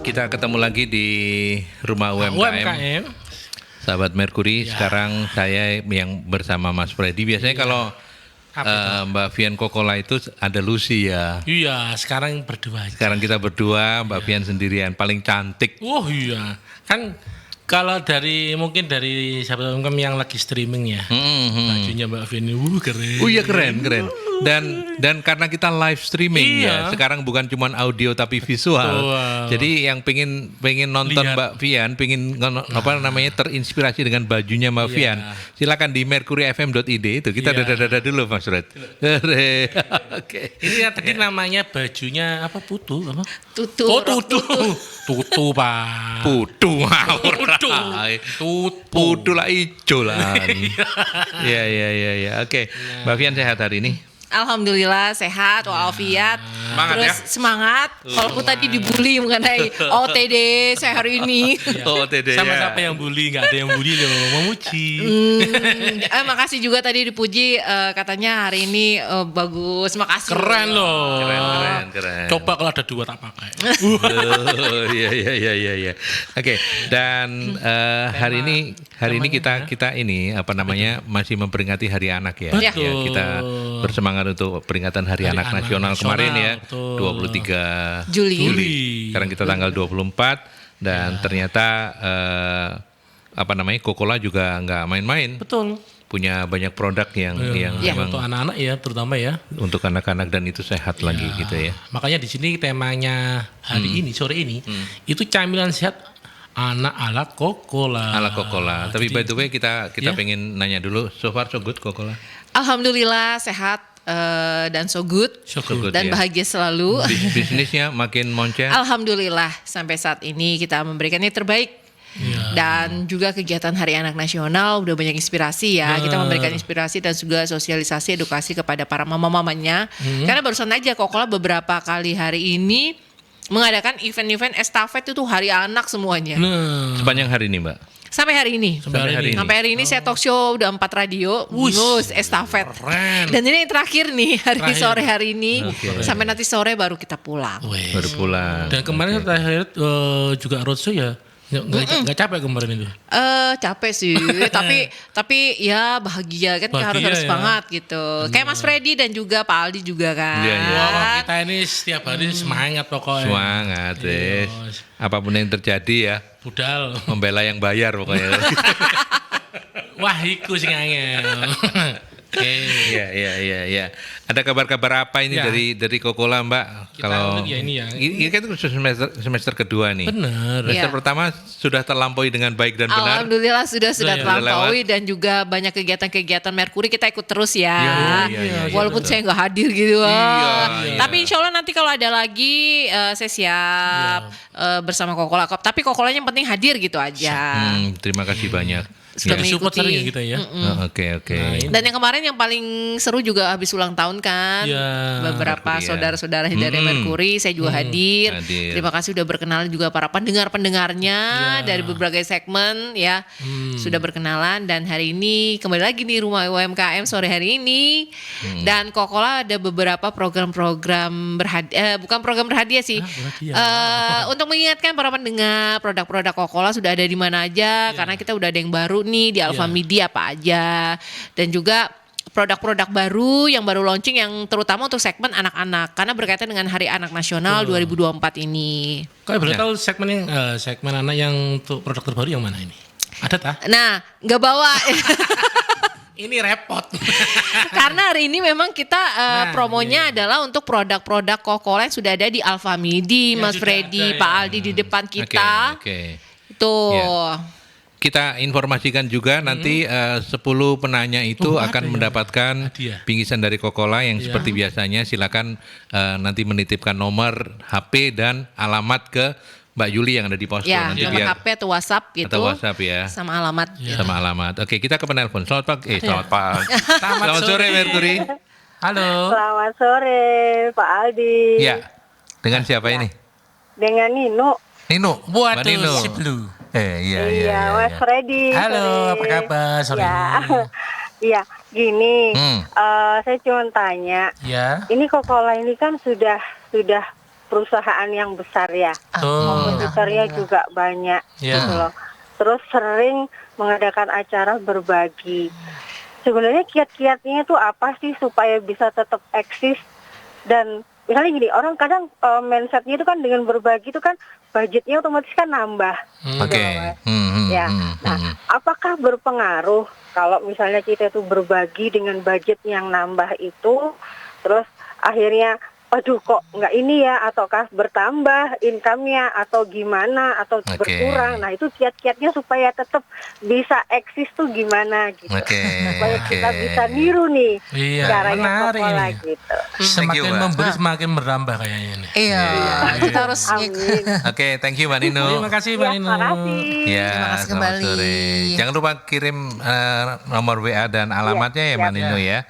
kita ketemu lagi di rumah UMKM. Sahabat Merkuri, sekarang saya yang bersama Mas Freddy. Biasanya kalau Mbak Vian Kokola itu ada Lucy ya. Iya, sekarang berdua aja. Sekarang kita berdua, Mbak Vian sendirian, paling cantik. Oh iya, kan kalau mungkin dari sahabat UMKM yang lagi streaming ya, bajunya Mbak Vian ini keren. Oh iya keren. Dan karena kita live streaming ya, sekarang bukan cuma audio tapi visual. Jadi yang pengen nonton lihat Mbak Vian, pengen terinspirasi dengan bajunya Mbak Vian, silakan di mercuryfm.id itu kita dada dulu Mas Red. Oke. Ini tadi namanya bajunya apa? Putu apa? Tutu. Oh tutu Pak. Putu ngawur. Putu lah ijo lah. Iya. Oke. Mbak Vian sehat hari ini? Alhamdulillah sehat walafiat. Semangat semangat. Walaupun tadi dibully mengenai OTD saya hari ini. OTD sama siapa yang bully? Nggak ada yang bully loh, memuji. Makasih juga tadi dipuji, katanya hari ini bagus. Makasih. Keren loh. Keren. Coba kalau ada 2 tak pakai. Iya. Oke. Dan hari ini kita ini masih memperingati Hari Anak ya. Betul. Ya, kita bersemangat untuk peringatan Hari Anak Nasional kemarin ya, betul. 23 Juli. Sekarang kita tanggal 24 dan ternyata Kokola juga nggak main-main. Betul. Punya banyak produk yang memang untuk anak-anak ya, terutama ya. Untuk anak-anak dan itu sehat lagi gitu ya. Makanya di sini temanya hari ini sore ini itu camilan sehat anak ala Kokola. Ala Kokola. Tapi by the way kita pengen nanya dulu, so far so good Kokola? Alhamdulillah sehat dan so good dan bahagia selalu. Bisnisnya makin moncer. Alhamdulillah sampai saat ini kita memberikan yang terbaik. Dan juga kegiatan Hari Anak Nasional udah banyak inspirasi ya. Kita memberikan inspirasi dan juga sosialisasi edukasi kepada para mama-mamanya. Karena barusan aja Kokola beberapa kali hari ini mengadakan event-event estafet itu Hari Anak semuanya. Sepanjang hari ini Mbak? Sampai hari ini. Sampai hari ini saya talk show udah 4 radio, bonus estafet. Keren. Dan ini yang terakhir nih sore hari ini. Sampai nanti sore baru kita pulang. Baru pulang. Dan kemarin terakhir juga roadshow ya. Nggak capek kemarin itu? Capek sih, tapi ya bahagia kan, harus semangat gitu. Kayak Mas Freddy dan juga Pak Aldi juga kan. Wah, kita ini setiap hari semangat pokoknya. Semangat, apapun yang terjadi ya. Budal. Membela yang bayar pokoknya. Wah, iku sing angel. Iya. Ada kabar-kabar apa ini dari Kokola Mbak? Kalau ini kan semester kedua nih. Benar. Semester pertama sudah terlampaui dengan baik dan benar. Alhamdulillah sudah terlampaui dan juga banyak kegiatan Merkuri kita ikut terus ya. Walaupun saya nggak hadir gitu. Tapi insya Allah nanti kalau ada lagi saya siap bersama Kokola. Tapi Kokolanya yang penting hadir gitu aja. Terima kasih banyak. Sudah mengikuti sering ya kita ya. Oke. Dan yang kemarin yang paling seru juga habis ulang tahun kan. Beberapa saudara-saudara dari Merkuri saya juga hadir. Terima kasih sudah berkenalan juga para pendengar-pendengarnya dari berbagai segmen ya. Sudah berkenalan dan hari ini kembali lagi di rumah UMKM sore hari ini. Dan Kokola ada beberapa program-program bukan program berhadiah sih. Untuk mengingatkan para pendengar produk-produk Kokola sudah ada di mana aja karena kita udah ada yang baru nih di Alfa Media apa aja, dan juga produk-produk baru yang baru launching yang terutama untuk segmen anak-anak karena berkaitan dengan Hari Anak Nasional 2024 ini. Kalau boleh tahu segmen anak yang untuk produk terbaru yang mana ini? Ada tak? Nah, nggak bawa. Ini repot. Karena hari ini memang kita promonya adalah untuk produk-produk Kokola yang sudah ada di Alfa Media, Mas Freddy, Pak Aldi di depan kita. Tuh. Kita informasikan juga nanti 10 penanya itu akan mendapatkan bingkisan dari Kokola yang seperti biasanya. Silakan nanti menitipkan nomor HP dan alamat ke Mbak Yuli yang ada di posko. Nanti nomor HP atau WhatsApp gitu. Atau WhatsApp ya. Sama alamat. Sama alamat. Oke, kita ke penelpon. Selamat pagi. Selamat sore Merkuri. Halo. Selamat sore Pak Aldi. Ya. Dengan siapa ini? Dengan Nino. Buat Nino. Si Blue. Iya. Mas Freddy. Halo, apa kabar sore ini? Iya, gini. Saya cuma tanya. Ya. Ini Kokola ini kan sudah perusahaan yang besar ya. Kompetitornya juga banyak gitu loh. Terus sering mengadakan acara berbagi. Sebenarnya kiat-kiatnya itu apa sih supaya bisa tetap eksis? Dan misalnya gini, orang kadang mindsetnya itu kan dengan berbagi itu kan budgetnya otomatis kan nambah. Nah, apakah berpengaruh kalau misalnya kita itu berbagi dengan budget yang nambah itu, terus akhirnya aduh kok nggak ini ya, ataukah bertambah income-nya atau gimana atau berkurang. Nah itu kiat-kiatnya supaya tetap bisa eksis tuh gimana gitu. Supaya kita bisa niru nih caranya Kokola gitu. Semakin memberi semakin merambah kayaknya nih. Iya. Kita harus Oke, thank you Mbak Nino. Terima kasih Mbak Nino. Terima kasih. Ya, Terima kasih selamat kembali. sore. Jangan lupa kirim nomor WA dan alamatnya ya Mbak Nino ya.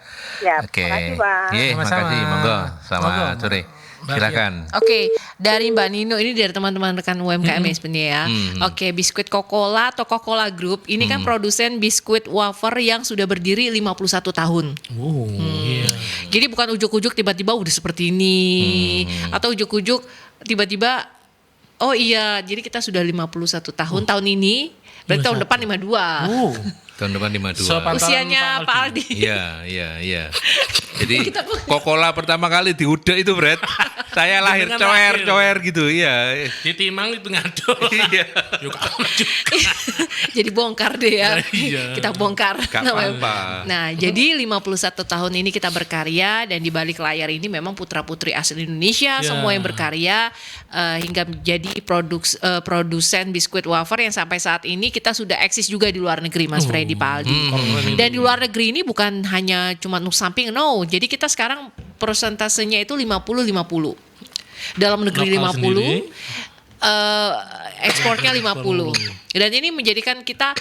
Oke. Makasih Pak. Makasih. Monggo. Selamat sore. Silakan. Oke, dari Mbak Nino ini dari teman-teman rekan UMKM ya sebenarnya ya. Oke, biskuit Kokola atau Kokola Group ini kan produsen biskuit wafer yang sudah berdiri 51 tahun. Jadi bukan ujuk-ujuk tiba-tiba udah seperti ini atau ujuk-ujuk tiba-tiba oh iya, jadi kita sudah 51 tahun ini. Berarti tahun depan 52. Tahun depan 52. Usianya Pak Aldi. Iya. Jadi Kokola pertama kali diudak itu, Bret. Saya lahir coer gitu, iya. Ditimang itu ngadol. Iya. Yuk kamu juga. Jadi bongkar deh ya. Iya. Kita bongkar. Gak apa-apa. Nah, jadi 51 tahun ini kita berkarya dan di balik layar ini memang putra-putri asli Indonesia semua yang berkarya hingga menjadi produsen biskuit wafer yang sampai saat ini kita sudah eksis juga di luar negeri, Mas Freddy, Pak Aldi. Dan di luar negeri ini bukan hanya cuma nuk samping, no. Jadi kita sekarang persentasenya itu 50-50. Dalam negeri 50, ekspornya 50. Dan ini menjadikan kita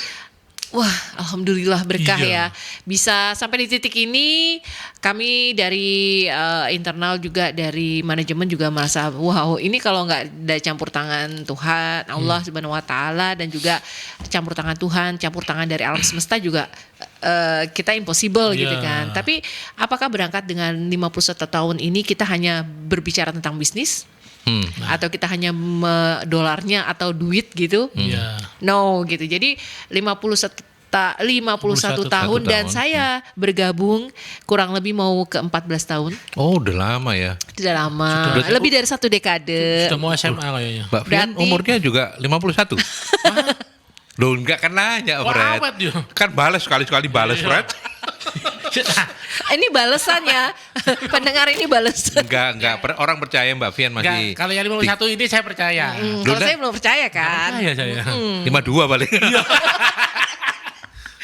wah, alhamdulillah berkah ya. Bisa sampai di titik ini kami dari internal juga dari manajemen juga merasa wow, ini kalau nggak ada campur tangan Tuhan, Allah Subhanahu wa taala dan juga campur tangan Tuhan, campur tangan dari alam semesta juga kita impossible gitu kan. Tapi apakah berangkat dengan 51 tahun ini kita hanya berbicara tentang bisnis? Atau kita hanya dolarnya atau duit gitu? No gitu. Jadi 51 tahun dan saya bergabung kurang lebih mau ke 14 tahun. Oh, udah lama ya. Tidak lama. Lebih dari 1 dekade. Sudah mau SMA kayaknya. Mbak Fian umurnya juga 51. Loh, enggak kan nanya, Fred. Awet dia. Kan balas sekali-sekali balas, Fred. Ini balesannya. Pendengar ini balesan. Enggak. Orang percaya Mbak Fian masih. Kalau yang 51 ini saya percaya. Kalau saya belum percaya kan. Percaya saya. 52 paling.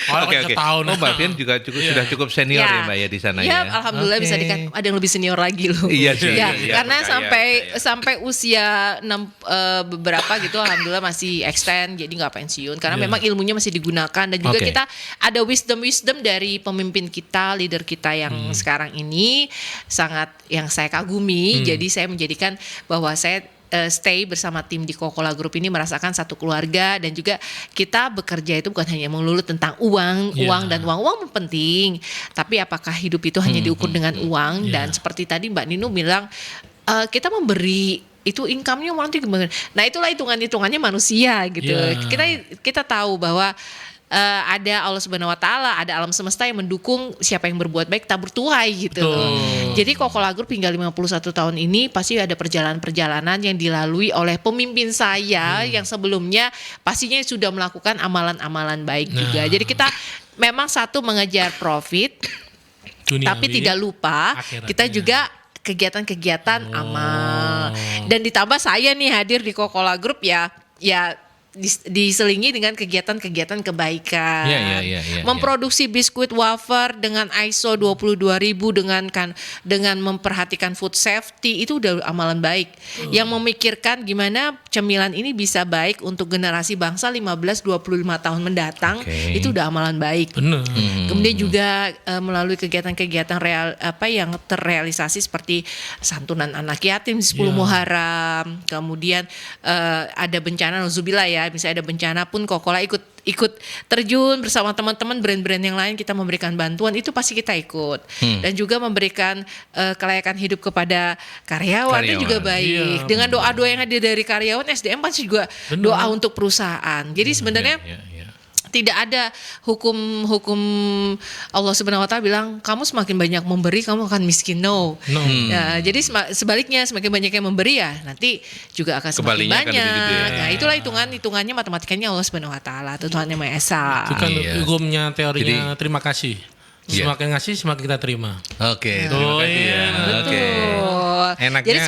Oke. Setahun. Oh, Mbak Fian juga sudah cukup senior ya Mbak ya di sana ya. Alhamdulillah bisa dikatakan ada yang lebih senior lagi loh. Iya sih. Karena sampai usia beberapa gitu alhamdulillah masih extend jadi nggak pensiun karena memang ilmunya masih digunakan dan juga kita ada wisdom dari pemimpin kita, leader kita yang sekarang ini sangat yang saya kagumi. Jadi saya menjadikan bahwa saya stay bersama tim di Kokola Group ini merasakan satu keluarga dan juga kita bekerja itu bukan hanya melulu tentang uang dan uang penting, tapi apakah hidup itu hanya diukur dengan uang dan seperti tadi Mbak Nino bilang kita memberi itu income-nya nanti gimana. Nah, itulah hitungannya manusia gitu. Kita tahu bahwa ada Allah Subhanahu wa taala, ada alam semesta yang mendukung siapa yang berbuat baik tak bertuai gitu. Jadi Kokola Group hingga 51 tahun ini pasti ada perjalanan-perjalanan yang dilalui oleh pemimpin saya yang sebelumnya pastinya sudah melakukan amalan-amalan baik juga. Jadi kita memang satu mengejar profit tapi tidak lupa kita juga kegiatan-kegiatan amal. Dan ditambah saya nih hadir di Kokola Group ya diselingi dengan kegiatan-kegiatan kebaikan. Memproduksi biskuit wafer dengan ISO 22000 dengan memperhatikan food safety itu udah amalan baik. Yang memikirkan gimana cemilan ini bisa baik untuk generasi bangsa 15-25 tahun mendatang itu udah amalan baik. Kemudian juga melalui kegiatan-kegiatan yang terrealisasi seperti santunan anak yatim 10 Muharram. Kemudian ada bencana nauzubillah ya, misalnya ada bencana pun Kokola ikut ikut terjun bersama teman-teman brand-brand yang lain, kita memberikan bantuan, itu pasti kita ikut. Dan juga memberikan kelayakan hidup kepada karyawan itu juga baik. Dengan doa-doa yang hadir dari karyawan, SDM pasti juga doa untuk perusahaan. Jadi sebenarnya tidak ada hukum Allah Subhanahu wa taala bilang kamu semakin banyak memberi kamu akan miskin. No. Ya, jadi sebaliknya semakin banyak yang memberi ya nanti juga akan semakin banyak. Nah, itulah hitungannya matematikanya Allah Subhanahu wa taala, Tuhan Yang Maha Esa. Itu kan hukumnya teorinya terima kasih. Semakin ngasih semakin kita terima. Oke, terima kasih ya. Oke. Enaknya. Jadi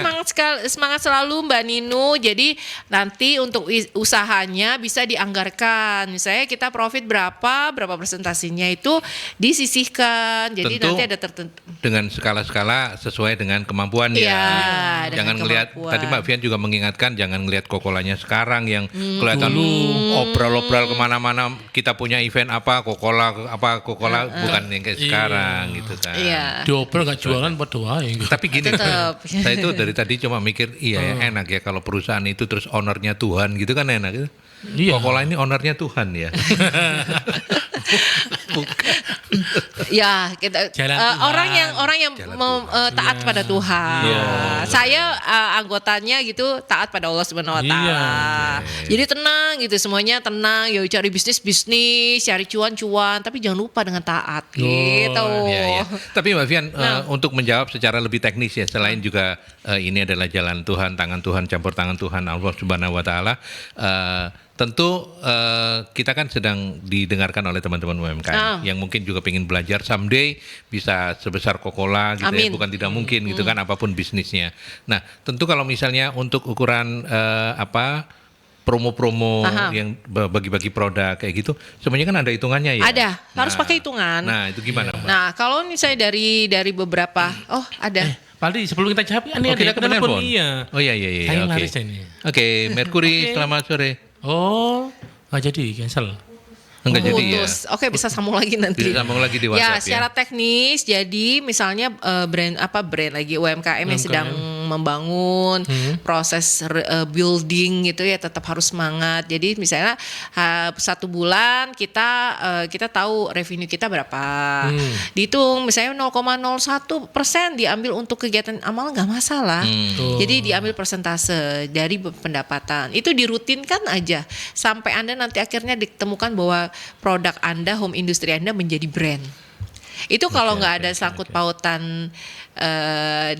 semangat selalu Mbak Ninu. Jadi nanti untuk usahanya bisa dianggarkan. Misalnya kita profit berapa persentasinya itu disisihkan. Jadi tentu nanti ada tertentu. Dengan skala-skala sesuai dengan kemampuan ya. Jangan ngelihat, tadi Mbak Vian juga mengingatkan jangan ngelihat Coca-Colanya sekarang yang kelihatan obrol-obrol kemana-mana. Kita punya event apa Coca-Cola bukan yang kayak sekarang gitu kan. Diobrol nggak jualan pada wae. Tapi gini, saya itu dari tadi cuma mikir ya enak ya kalau perusahaan itu terus ownernya Tuhan gitu kan enak gitu. Coca-Cola ini ownernya Tuhan ya. Bukan. Ya kita orang yang taat pada Tuhan. Saya anggotanya gitu taat pada Allah Subhanahu wa taala. Jadi tenang gitu, semuanya tenang, ya cari bisnis, cari cuan, tapi jangan lupa dengan taat gitu. Tapi Mbak Vian untuk menjawab secara lebih teknis ya, selain juga ini adalah jalan Tuhan, tangan Tuhan, campur tangan Tuhan Allah Subhanahu wa taala. Tentu kita kan sedang didengarkan oleh teman-teman UMKM yang mungkin juga pengen belajar someday bisa sebesar Coca-Cola gitu ya, bukan tidak mungkin gitu kan apapun bisnisnya. Nah, tentu kalau misalnya untuk ukuran promo-promo yang bagi-bagi produk kayak gitu, semuanya kan ada hitungannya ya. Ada, harus pakai hitungan. Nah, itu gimana, Mbak? Nah, kalau misalnya dari beberapa ada. Paldi, sebelum kita jawab ini ada telepon. Iya. Oh iya. Oke, Mercury, selamat sore. Oh, nggak jadi cancel. Enggak jadi ya. Oke, bisa sambung lagi nanti. Bisa sambung lagi di WhatsApp ya. Secara teknis, jadi misalnya brand lagi UMKM yang sedang membangun proses building gitu ya, tetap harus semangat. Jadi misalnya 1 bulan kita tahu revenue kita berapa, dihitung misalnya 0,01% diambil untuk kegiatan amal nggak masalah. Jadi diambil persentase dari pendapatan, itu dirutinkan aja sampai Anda nanti akhirnya ditemukan bahwa produk Anda, home industry Anda menjadi brand. Itu kalau nggak ada sangkut pautan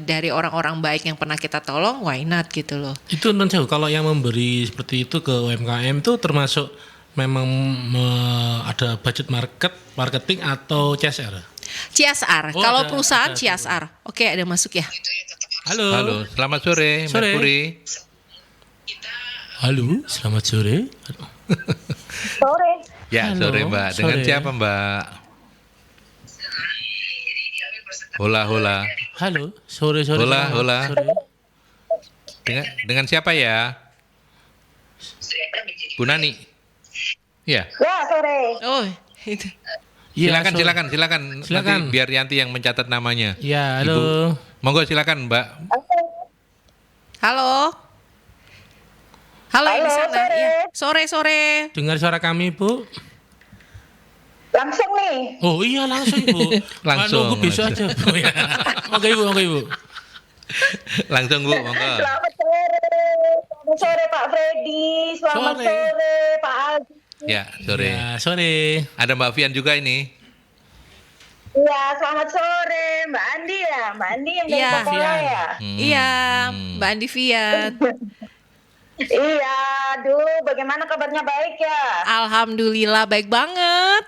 dari orang-orang baik yang pernah kita tolong, why not gitu loh. Itu non jauh kalau yang memberi seperti itu ke UMKM itu termasuk memang ada budget marketing atau CSR? CSR. Kalau perusahaan CSR. Oke, ada masuk ya. Halo, selamat sore. Mercury. Halo, selamat sore. Sore. Ya, sore Mbak. Dengan siapa Mbak? Hola. Halo, sore. Hola. Sore. Dengan siapa ya? Bu Nani. Ya. Ya, sore. Oh, itu. Silakan. Nanti biar Yanti yang mencatat namanya. Ya, halo. Ibu. Monggo silakan, Mbak. Halo, di sana. Sore. Ya. Sore. Dengar suara kami, Bu? Langsung nih. Oh iya langsung, Bu. Langsung. Nunggu besok aja, Bu. Monggo Ibu. Langsung, Bu, monggo. Selamat sore Pak Freddy. Selamat sore Pak Aldi. Ya, sore. Ada Mbak Vian juga ini. Iya, selamat sore Mbak Andi ya. Mbak Andi yang dari Coca-Cola ya. Iya, Mbak Andi Vian. Iya, bagaimana kabarnya, baik ya? Alhamdulillah baik banget.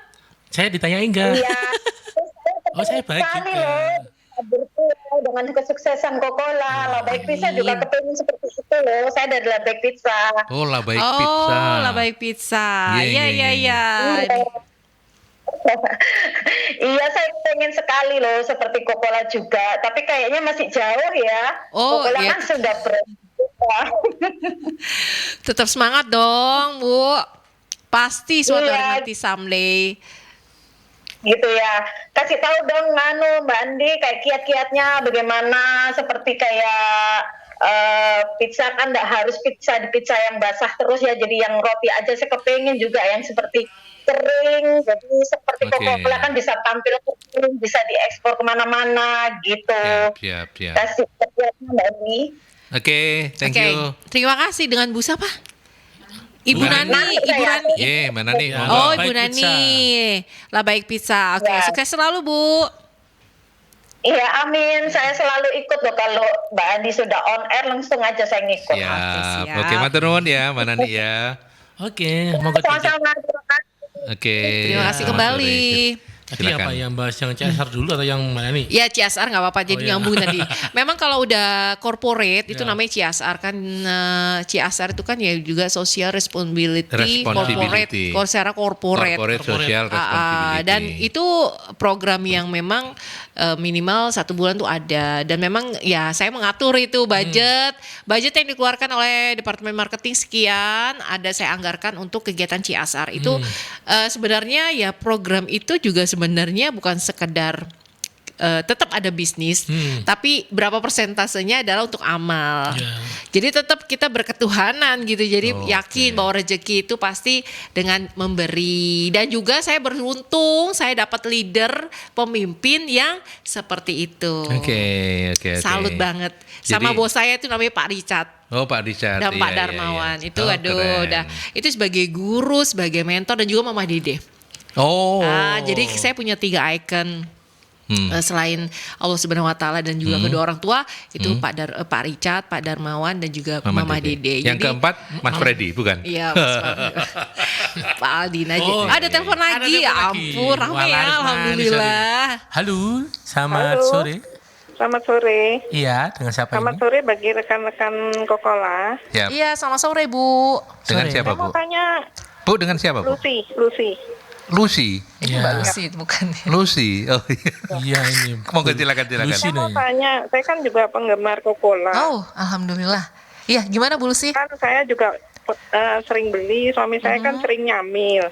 Saya ditanyain enggak? Iya. Saya baik juga. Dengan kesuksesan Coca-Cola, Labaik Pizza juga kepengen seperti itu loh. Saya dari Labaik Pizza. Oh, Labaik Pizza. Iya. Iya, saya pengen sekali loh seperti Coca-Cola juga. Tapi kayaknya masih jauh ya. Coca-Cola kan sudah brand. Tetap semangat dong, Bu. Pasti suatu hari nanti someday. Gitu ya. Kasih tahu dong Mbak Andi kayak kiat-kiatnya bagaimana, seperti kayak pizza kan nggak harus pizza yang basah terus ya, jadi yang roti aja. Saya kepengen juga yang seperti kering, jadi seperti Coca-Cola kan bisa tampil kering, bisa diekspor kemana-mana gitu. Siap. Kasih Mbak Eni. Oke, thank you. Terima kasih. Dengan Bu siapa? Ibu Nani. Mbak Nani. Oh, Ibu Nani. Lah Baik Pizza. Oke, sukses selalu, Bu. Iya, amin. Saya selalu ikut loh kalau Mbak Andi sudah on air, langsung aja saya ngikut. Siap. Oke, matur nuwun ya, Mbak Nani ya. Oke, monggo. Sama-sama, terima kasih. Oke. Terima kasih kembali. Tadi apa yang bahas yang CSR dulu atau yang mana nih? Ya CSR nggak apa-apa, jadi nyambung tadi. Memang kalau udah corporate itu namanya CSR kan, CSR itu kan ya juga social responsibility. Corporate secara corporate social responsibility. Dan itu program yang memang minimal 1 bulan tuh ada, dan memang ya saya mengatur itu budget yang dikeluarkan oleh Departemen Marketing sekian, ada saya anggarkan untuk kegiatan CSR itu. Sebenarnya ya program itu juga sebenarnya bukan sekedar tetap ada bisnis, tapi berapa persentasenya adalah untuk amal. Jadi tetap kita berketuhanan gitu. Jadi yakin bahwa rezeki itu pasti dengan memberi. Dan juga saya beruntung saya dapat leader pemimpin yang seperti itu. Oke. Salut banget. Sama bos saya itu namanya Pak Richard. Oh, Pak Richard. Dan Pak Darmawan. Itu udah itu sebagai guru, sebagai mentor, dan juga Mama Dede. Jadi saya punya 3 icon. Selain Allah Subhanahu Wa Taala dan juga kedua orang tua itu Pak Richard, Pak Darmawan, dan juga Mama Dede. Yang keempat Mas Freddy, bukan? Iya, Pak Aldi aja. Ada telepon lagi, ya ampun, ramai ya, alhamdulillah. Halo, selamat sore. Selamat sore. Iya, dengan siapa Selamat ini? sore bagi rekan-rekan Kokola. Iya, selamat sore Bu. Dengan siapa, Saya mau Bu? tanya Bu, dengan siapa, Bu? Lucy. Itu Mbak Lucy bukan? Lucy. Oh iya ini. Monggo silakan. Lucy Saya mau tanya, saya kan juga penggemar Kokola. Oh, alhamdulillah. Iya, gimana Bu Lucy? Kan saya juga sering beli, suami saya kan sering nyamil.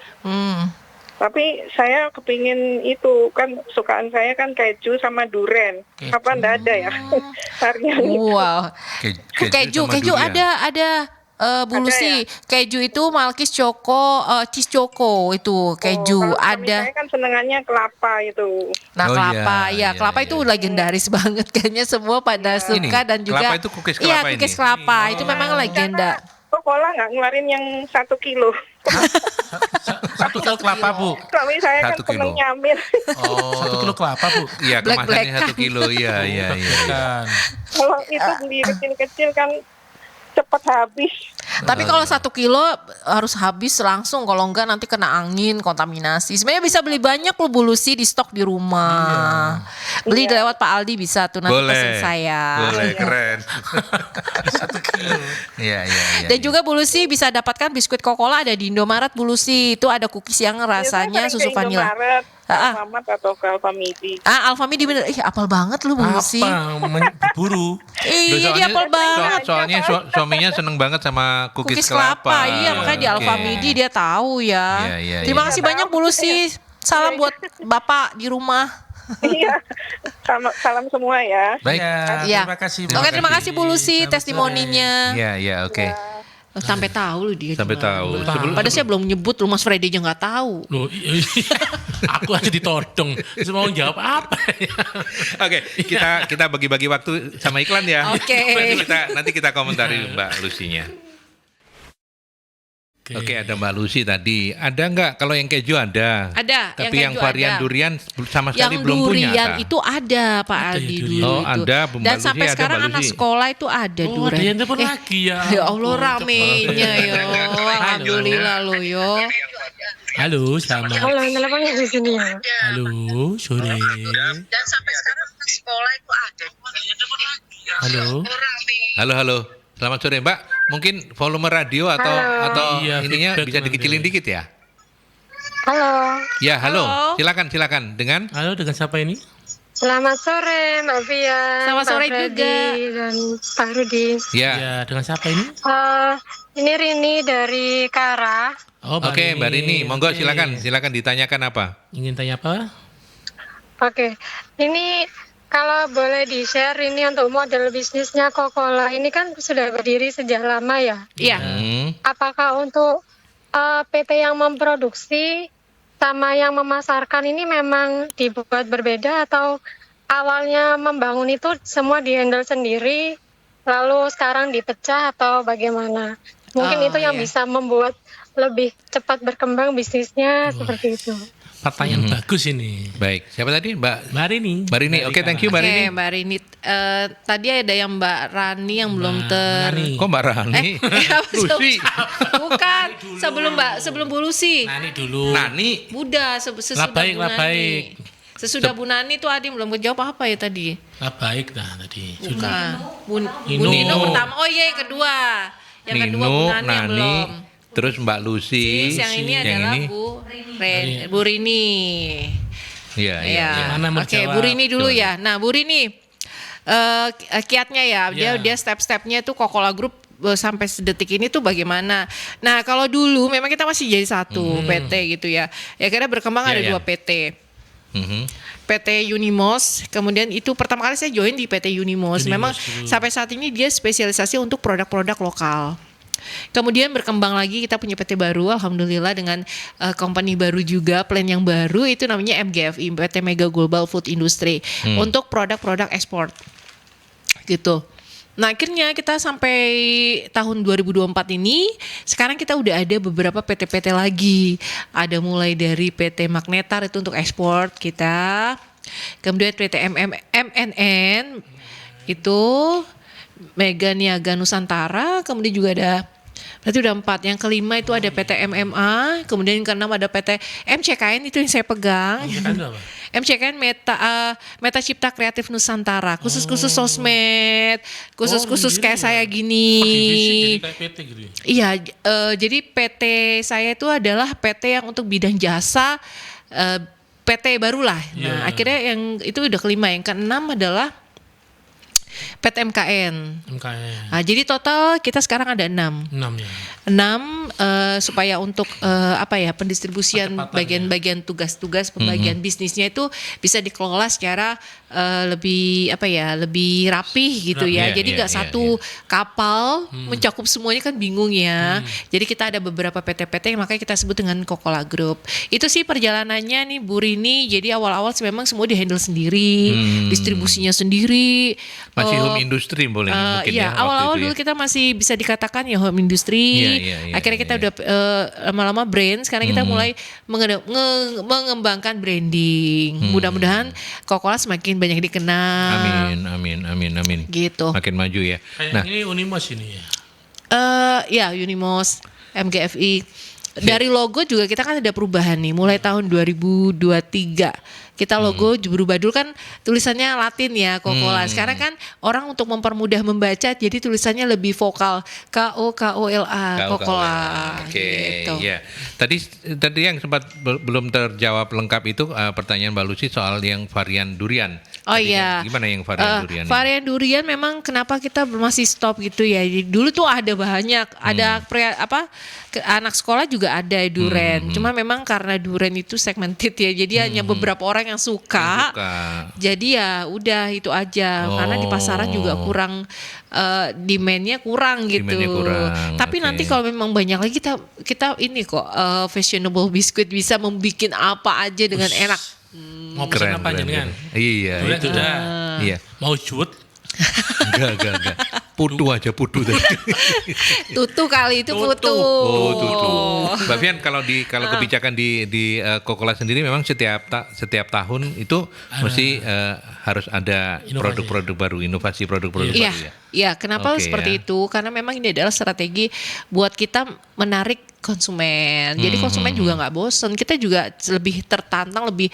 Tapi saya kepingin itu, kan sukaan saya kan keju sama duren. Apa ndak ada ya? Varian itu. Wow. Keju ada. Bu Lucy, keju itu Malkis Choco, Cheese Choco itu keju ada. Saya kan senengannya kelapa itu. Nah, kelapa, kelapa itu legendaris banget, kayaknya semua pada suka. Dan juga kelapa itu cookies kelapa. Iya, cookies kelapa itu memang legenda. Kokola nggak ngeluarin yang 1 kilo. 1 kilo kelapa, Bu. Suami saya kan 1 kilo. seneng nyamil. 1 kilo kelapa, Bu. Iya, kemasannya 1 kilo. Iya. Kalau itu beli kecil-kecil kan cepat habis. Tapi kalau 1 kilo harus habis langsung, kalau enggak nanti kena angin, kontaminasi. Sebenarnya bisa beli banyak loh Bu Lucy, di stok di rumah. Beli lewat Pak Aldi bisa tuh, nanti pesen saya. Boleh, keren. 1 kilo. Iya. Dan juga Bu Lucy bisa dapatkan biskuit Kokola ada di Indomaret Bu Lucy. Itu ada cookies yang rasanya susu vanila. Alfamart atau ke Alfamidi. Alfamidi bener. Apal banget lu Bu Lucy. Berburu. Iya, dia apal banget. Soalnya suaminya seneng banget sama cookies kelapa. Iya, makanya di Alfamidi dia tahu ya. Iya. Terima kasih banyak Bu Lucy. Salam buat Bapak di rumah. Iya. Salam semua ya. Baik. Terima kasih. Oke, terima kasih Bu Lucy testimoninya. Iya, oke. Sampai tahu loh dia. Sampai tahu. Padahal saya belum nyebut loh, Mas Freddy aja nggak tahu. Loh, aku aja ditodong. Terus mau jawab apa ya? Oke, kita bagi-bagi waktu sama iklan ya. Oke. Nanti kita komentari Mbak Lucy-nya. Oke, ada Mbak Lucy tadi. Ada nggak? Kalau yang keju ada. Ada. Tapi yang varian ada. durian sama sekali belum punya. Yang durian itu ada Pak Aldi dulu. Oh, ada. Dan sampai sekarang anak sekolah itu ada durian. Ada yang telepon lagi ya. Ya Allah, ramenya yo. Alhamdulillah lo yo. Halo, selamat. Halo, teleponnya di sini ya. Halo, sore. Dan sampai sekarang anak sekolah itu ada. Halo. Selamat sore Mbak. Mungkin volume radio atau ininya bisa dikecilin dikit ya? Halo. Ya, halo. Silakan. Dengan siapa ini? Selamat sore Mbak Fia. Selamat sore Freddy, juga. dan Pak Rudi. Ya, dengan siapa ini? Ini Rini dari Kara. Oke, Mbak Rini, monggo silakan ditanyakan apa? Ingin tanya apa? Oke. Ini kalau boleh di-share ini untuk model bisnisnya Coca-Cola ini kan sudah berdiri sejak lama ya. Iya. Apakah untuk PT yang memproduksi sama yang memasarkan ini memang dibuat berbeda atau awalnya membangun itu semua di-handle sendiri lalu sekarang dipecah atau bagaimana? Mungkin itu yang bisa membuat lebih cepat berkembang bisnisnya seperti itu. Pertanyaan bagus ini. Baik, siapa tadi? Mbak Rini. Mbak Rini. Oke, thank you Mbak Rini. Mbak Rini. Tadi ada yang Mbak Rani yang belum Rani. Kok Mbak Rani? Lucy. Bukan, sebelum Bu Lucy. Nani dulu. Nani. Buddha sesudah baik, Bu lah Nani. baik. Sesudah Bu Nani tuh Adi belum kejawab apa ya tadi? Baik dah tadi. Bukan. Bu Nino. Nino pertama. Oh iya yang kedua. Yang kedua Bu Nino, Nani yang belum. terus Mbak Lucy. Yang ini adalah Bu Rini. Iya, iya. Ya. Yang mana Oke, menjawab? Bu Rini dulu ya. Nah, Bu Rini, kiatnya ya, dia step-stepnya tuh Coca-Cola Group sampai sedetik ini tuh bagaimana? Nah, kalau dulu memang kita masih jadi satu PT gitu ya. Ya akhirnya berkembang ada dua PT. PT Unimos, kemudian itu pertama kali saya join di PT Unimos. Memang sampai saat ini dia spesialisasi untuk produk-produk lokal. Kemudian berkembang lagi kita punya PT baru, alhamdulillah dengan company baru juga, plan yang baru itu namanya MGFI, PT Mega Global Food Industry untuk produk-produk ekspor gitu. Nah akhirnya kita sampai tahun 2024 ini, sekarang kita udah ada beberapa PT-PT lagi. Ada mulai dari PT Magnetar itu untuk ekspor kita, kemudian PT MNN itu Mega Niaga Nusantara, kemudian juga ada, berarti udah 4. Yang kelima itu ada PT MMA, kemudian yang keenam ada PT MCKN itu yang saya pegang. MCKN Meta Cipta Kreatif Nusantara, khusus-khusus sosmed, khusus-khusus kayak saya gini. Jadi kayak PT gitu ya? Iya, jadi PT saya itu adalah PT yang untuk bidang jasa, PT barulah. Nah, akhirnya yang itu udah kelima, yang keenam adalah PT MKN. Nah, jadi total kita sekarang ada 6. 6 ya. 6 supaya untuk pendistribusian bagian-bagian tugas-tugas pembagian bisnisnya itu bisa dikelola secara lebih rapih gitu ya. Jadi nggak satu kapal mencakup semuanya, kan bingung ya. Jadi kita ada beberapa PT-PT yang makanya kita sebut dengan Coca-Cola Group. Itu sih perjalanannya nih Bu Rini. Jadi awal-awal memang semua di-handle sendiri, distribusinya sendiri. Masih home industry boleh mungkin iya, ya. awal-awal waktu itu dulu kita masih bisa dikatakan ya home industry. Akhirnya kita udah lama-lama brand. Sekarang kita mulai mengembangkan branding. Mudah-mudahan Coca-Cola semakin banyak dikenal. Amin. Gitu. Makin maju ya. Kayak ini Unimos ini ya. Ya Unimos, MGFI. Dari logo juga kita kan ada perubahan nih. Mulai tahun 2023 kita logo berubah. Dulu kan tulisannya Latin ya, Coca-Cola. Sekarang kan orang untuk mempermudah membaca jadi tulisannya lebih vokal, Coca-Cola, Coca-Cola. Oke, gitu. ya. Tadi yang sempat belum terjawab lengkap itu pertanyaan Mbak Lucy soal yang varian durian. Oh Tadi iya. Gimana yang varian durian? Varian durian memang kenapa kita masih stop gitu ya. Dulu tuh ada banyak, ada anak sekolah juga ada durian. Cuma memang karena durian itu segmented ya. Jadi hanya beberapa orang yang suka. Jadi ya udah itu aja. Karena di pasaran juga kurang demand-nya kurang gitu. Tapi nanti kalau memang banyak lagi kita ini kok fashionable biskuit bisa membuat apa aja dengan enak. Mau pesan apa jenengan? Iya. Itu udah. Iya. Mau cut? Enggak. Putu aja putu tadi. Tutu kali itu putu. Oh, tutu. Mbak Fian, kalau kebijakan di Coca-Cola sendiri memang setiap tahun itu mesti harus ada produk-produk baru, inovasi produk-produk baru ya. Iya, kenapa seperti itu? Karena memang ini adalah strategi buat kita menarik konsumen. Jadi konsumen juga nggak bosen. Kita juga lebih tertantang, lebih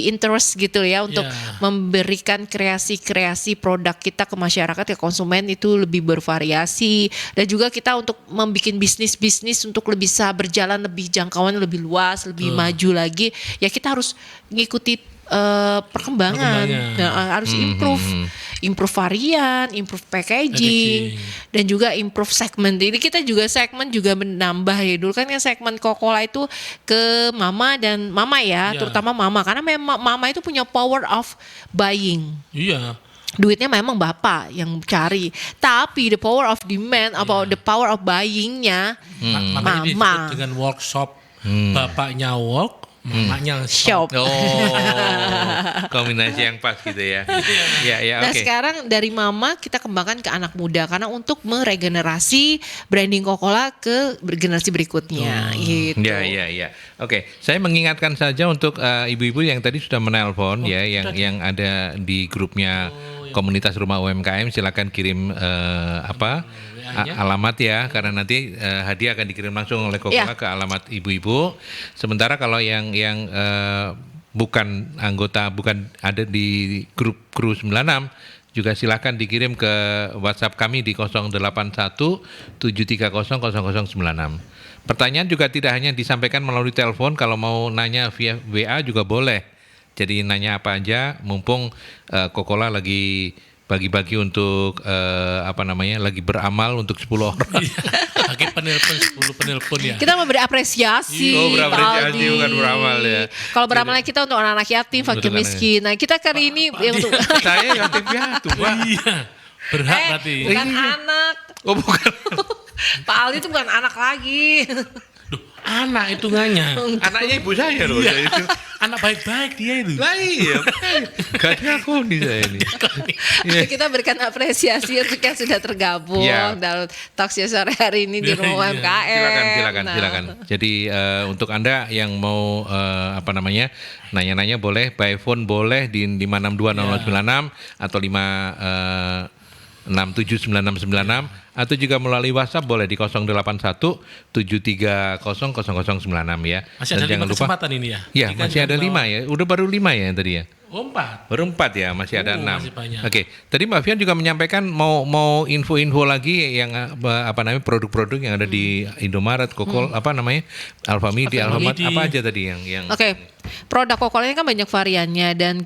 interest gitu ya untuk memberikan kreasi-kreasi produk kita ke masyarakat, ke konsumen itu lebih bervariasi. Dan juga kita untuk membuat bisnis untuk bisa berjalan lebih jangkauan lebih luas, lebih maju lagi. Ya kita harus ngikuti perkembangan. Nah, harus improve varian, improve packaging, dan juga improve segmen. Jadi kita juga segmen juga menambah ya. Dulu kan yang segmen Coca-Cola itu ke mama dan mama ya, terutama mama, karena memang mama itu punya power of buying. Iya. Duitnya memang bapak yang cari, tapi the power of demand atau the power of buyingnya Makanya disebut mama. dengan workshop. Bapaknya walk, mamanya Shop. shop. Kombinasi yang pas gitu ya. Ya, Nah oke. sekarang dari mama kita kembangkan ke anak muda karena untuk meregenerasi branding Coca-Cola ke generasi berikutnya gitu. Ya. Oke, saya mengingatkan saja untuk ibu-ibu yang tadi sudah menelpon yang ada di grupnya komunitas rumah UMKM, silakan kirim alamat ya, karena nanti hadiah akan dikirim langsung oleh Coca-Cola ke alamat ibu-ibu. Sementara kalau yang bukan anggota, bukan ada di grup Kru 96, juga silakan dikirim ke WhatsApp kami di 081 730 0096. Pertanyaan juga tidak hanya disampaikan melalui telepon, kalau mau nanya via WA juga boleh. Jadi nanya apa aja, mumpung Coca-Cola lagi bagi-bagi untuk lagi beramal untuk 10 orang. Lagi penelpon 10 penelpon ya. Kita memberi apresiasi. Oh, berapresiasi, Pak Aldi. bukan beramal ya. Kalau beramalnya kita untuk anak-anak yatim, fakir miskin. Nah kita kali ini yang untuk Saya yatim piatu, Pak. Iya. Berhak berarti. bukan anak. Oh, bukan. Pak Aldi itu bukan anak lagi. Duh, anak hitungannya. Anaknya ibu saya loh. Iya. Itu. Anak baik-baik dia itu. Lah iya. Gak ada aku nih saya ini. Iya. Kita berikan apresiasi untuk yang sudah tergabung dalam talkshow sore hari ini di rumah UMKM. Silakan. Jadi untuk Anda yang mau nanya-nanya boleh, by phone boleh di 5620096 atau 5679696 atau juga melalui WhatsApp boleh di 081 730 0096 ya. Masih ada 5 kesempatan ini ya? Ya, masih ada 5 ya. Udah baru 5 ya yang tadi ya. Oh, 4. Baru 4 ya, masih ada 6. Masih banyak. Oke, tadi Mbak Fian juga menyampaikan mau info-info lagi yang produk-produk yang ada di Indomaret, Alfamidi, Alfamart, apa aja tadi yang Oke. Produk Coca-Cola ini kan banyak variannya dan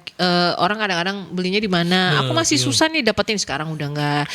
orang kadang-kadang belinya di mana. Aku masih susah nih dapetin, sekarang udah enggak.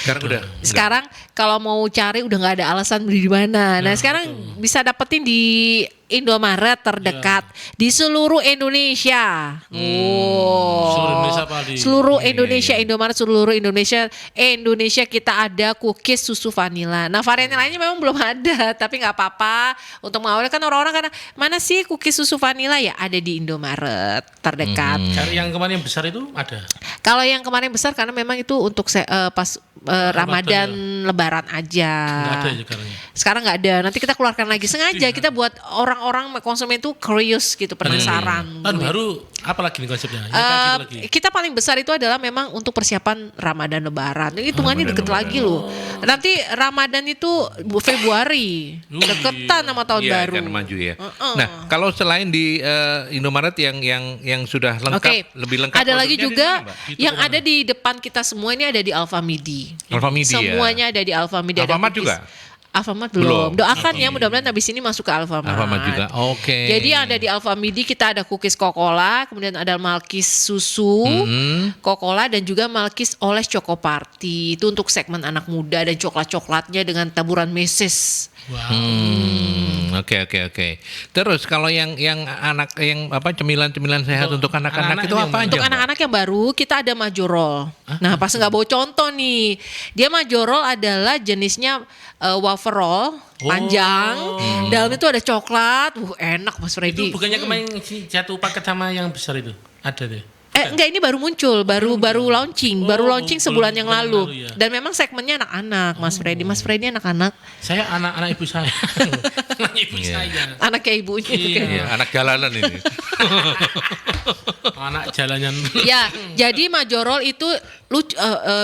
Sekarang kalau mau cari udah nggak ada alasan beli di mana. Nah, sekarang bisa dapetin di Indomaret terdekat di seluruh Indonesia. Seluruh Indonesia apa di? Seluruh Indonesia, Indomaret seluruh Indonesia. Indonesia kita ada cookies susu vanila. Nah, varian lainnya memang belum ada, tapi nggak apa-apa. Untuk mengawali kan orang-orang karena mana sih cookies susu vanila ya, ada di Indomaret terdekat. Cari yang kemarin yang besar itu ada. Kalau yang kemarin besar karena memang itu untuk pas Ramadan Lebaran aja. Nggak ada ya sekarang. Sekarang nggak ada. Nanti kita keluarkan lagi sengaja kita buat orang-orang konsumen itu curious gitu, penasaran. Tahun baru apa lagi nih konsepnya? Kita paling besar itu adalah memang untuk persiapan Ramadan Lebaran. Ini hitungannya deket lagi loh. Nanti Ramadan itu Februari, deketan sama tahun baru. Kan maju ya. Nah, kalau selain di Indomaret yang sudah lengkap, lebih lengkap. Ada lagi juga di yang ada di depan kita semua ini ada di Alfamidi. Alfamidi Semuanya ada di Alfamidi. Alfamart juga? Alfamart belum. Doakan ya mudah-mudahan habis ini masuk ke Alfamart. Alfamart juga. Oke. Jadi yang ada di Alfamidi kita ada cookies Coca-Cola, kemudian ada Malkis susu, Coca-Cola dan juga Malkis Oles Choco Party. Itu untuk segmen anak muda dan coklat-coklatnya dengan taburan meses. Wow. Oke. Terus kalau yang cemilan-cemilan sehat untuk anak-anak itu apa aja? Untuk anak-anak yang baru kita ada Majorol. Nah, pas nggak bawa contoh nih. Dia Majorol adalah jenisnya wafer roll panjang. Dalam itu ada coklat. Enak Mas Freddy. Itu bukannya kemarin satu paket sama yang besar itu? Ada deh. Enggak, ini baru muncul, baru launching, sebulan yang lalu. Ya. Dan memang segmennya anak-anak, Mas Freddy. Mas Freddy anak-anak. Saya anak ibu saya. Anak ibu saya. Anaknya ibunya. Iya, anak jalanan ini. Anak jalanan. Ya, jadi Majorol itu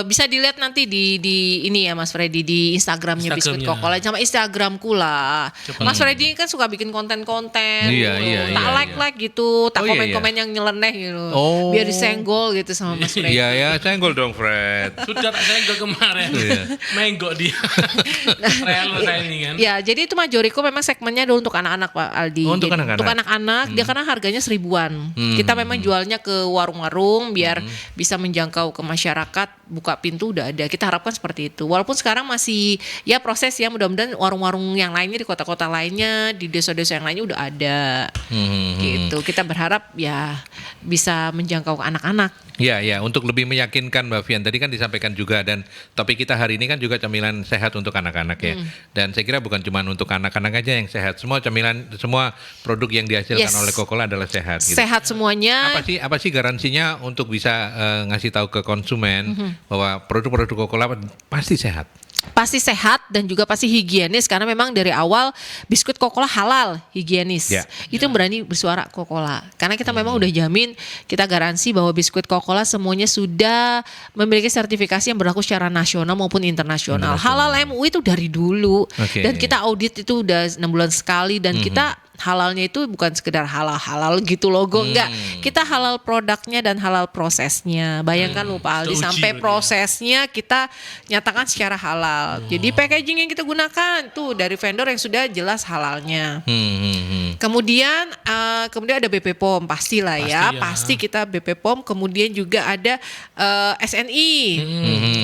bisa dilihat nanti di ini ya Mas Freddy di Instagramnya Biskuit Kokola sama Instagramku lah. Mas Freddy kan suka bikin konten-konten, tak like gitu, tak komen-komen yang nyeleneh gitu, biar disenggol gitu sama Mas Freddy. Iya ya, senggol dong Fred. Sudah tak senggol kemarin, menggok dia. Relo saya ini kan. Ya, jadi itu Majoriko memang segmennya dulu untuk anak-anak Pak Aldi. Untuk anak-anak. Untuk anak-anak, dia karena harganya 1.000-an. Kita memang jualnya ke warung-warung biar bisa menjangkau ke masyarakat, buka pintu udah ada. Kita harapkan seperti itu. Walaupun sekarang masih ya proses ya, mudah-mudahan warung-warung yang lainnya di kota-kota lainnya, di desa-desa yang lainnya udah ada. Gitu. Kita berharap ya bisa menjangkau ke anak-anak. Ya, untuk lebih meyakinkan Mbak Vian, tadi kan disampaikan juga, dan topik kita hari ini kan juga camilan sehat untuk anak-anak ya. Dan saya kira bukan cuma untuk anak-anak aja yang sehat, semua camilan, semua produk yang dihasilkan oleh Kokola adalah sehat. Gitu. Sehat semuanya. Apa sih garansinya untuk bisa ngasih tahu ke konsumen bahwa produk-produk Kokola pasti sehat? Pasti sehat dan juga pasti higienis karena memang dari awal biskuit Kokola halal, higienis. Itu berani bersuara Kokola. Karena kita memang udah jamin, kita garansi bahwa biskuit Kokola semuanya sudah memiliki sertifikasi yang berlaku secara nasional maupun internasional. Halal MUI itu dari dulu. Dan kita audit itu udah 6 bulan sekali dan kita halalnya itu bukan sekedar halal-halal gitu logo, enggak. Kita halal produknya dan halal prosesnya. Bayangkan Pak Aldi, sampai prosesnya kita nyatakan secara halal. Jadi packaging yang kita gunakan tuh dari vendor yang sudah jelas halalnya. Kemudian ada BP POM pastilah ya. Pasti kita BP POM. Kemudian juga ada SNI.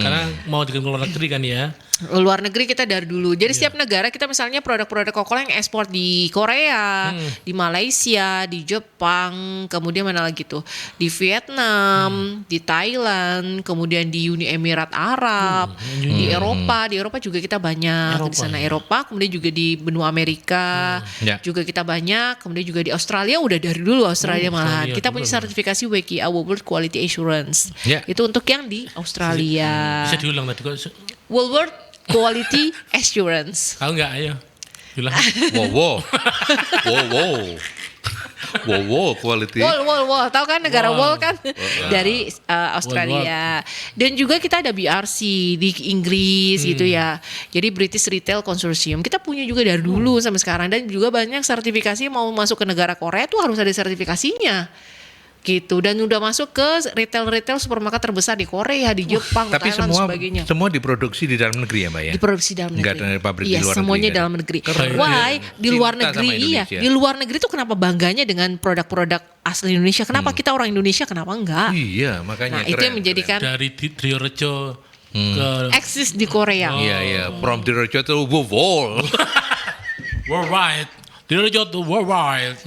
Karena mau dikirim ke luar negeri kan ya. Luar negeri kita dari dulu. Jadi setiap negara kita misalnya produk-produk Kokola yang ekspor di Korea, di Malaysia, di Jepang, kemudian mana lagi tuh? Di Vietnam, di Thailand, kemudian di Uni Emirat Arab, di Eropa. Di Eropa juga kita banyak di sana Eropa, kemudian juga di benua Amerika juga kita banyak, kemudian juga di Australia udah dari dulu Australia malahan. Kita punya sertifikasi WQA World Quality Assurance. Itu untuk yang di Australia. Bisa diulang tadi kok. World Quality Assurance. Tahu nggak? Ayo bilang. Wow, quality. Wow. Tahu kan negara Wall kan dari Australia. Dan juga kita ada BRC di Inggris gitu ya. Jadi British Retail Consortium. Kita punya juga dari dulu sampai sekarang, dan juga banyak sertifikasi mau masuk ke negara Korea tuh harus ada sertifikasinya. Gitu, dan udah masuk ke retail supermarket terbesar di Korea, di Jepang, tapi Thailand, sebagainya. Semua diproduksi di dalam negeri ya Mbak ya? Diproduksi dalam negeri. Enggak ada pabrik di luar semuanya negeri. Dalam negeri. Why? Di luar negeri di luar negeri tuh kenapa bangganya dengan produk-produk asli Indonesia? Kenapa kita orang Indonesia kenapa enggak? Iya, makanya. Nah, itu yang menjadikan dari Triorejo ke eksis di Korea. Iya, from Triorejo to Wall. Worldwide. Triorejo to worldwide.